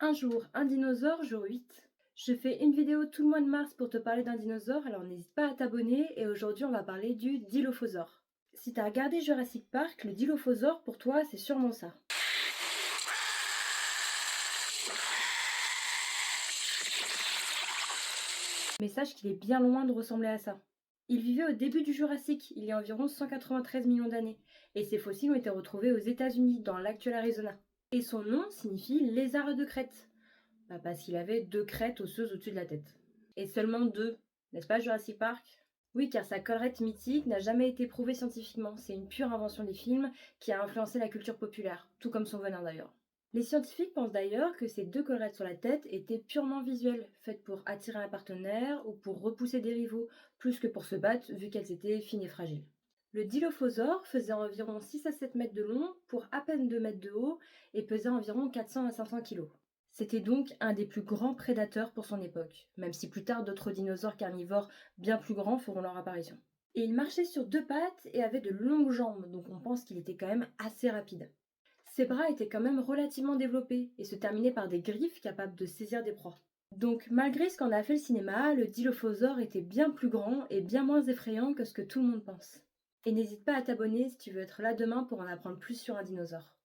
Un jour, un dinosaure, jour 8. Je fais une vidéo tout le mois de mars pour te parler d'un dinosaure, alors n'hésite pas à t'abonner et aujourd'hui on va parler du Dilophosaure. Si t'as regardé Jurassic Park, le Dilophosaure pour toi c'est sûrement ça. Mais sache qu'il est bien loin de ressembler à ça. Il vivait au début du Jurassique, il y a environ 193 millions d'années, et ses fossiles ont été retrouvés aux États-Unis, dans l'actuel Arizona. Et son nom signifie lézard de crête. Parce qu'il avait deux crêtes osseuses au-dessus de la tête. Et seulement deux, n'est-ce pas Jurassic Park? Oui, car sa collerette mythique n'a jamais été prouvée scientifiquement, c'est une pure invention des films qui a influencé la culture populaire, tout comme son venin d'ailleurs. Les scientifiques pensent d'ailleurs que ces deux collerettes sur la tête étaient purement visuelles, faites pour attirer un partenaire ou pour repousser des rivaux, plus que pour se battre vu qu'elles étaient fines et fragiles. Le Dilophosaure faisait environ 6 à 7 mètres de long pour à peine 2 mètres de haut et pesait environ 400 à 500 kg. C'était donc un des plus grands prédateurs pour son époque, même si plus tard d'autres dinosaures carnivores bien plus grands feront leur apparition. Et il marchait sur deux pattes et avait de longues jambes, donc on pense qu'il était quand même assez rapide. Ses bras étaient quand même relativement développés et se terminaient par des griffes capables de saisir des proies. Donc malgré ce qu'en a fait le cinéma, le Dilophosaure était bien plus grand et bien moins effrayant que ce que tout le monde pense. Et n'hésite pas à t'abonner si tu veux être là demain pour en apprendre plus sur un dinosaure.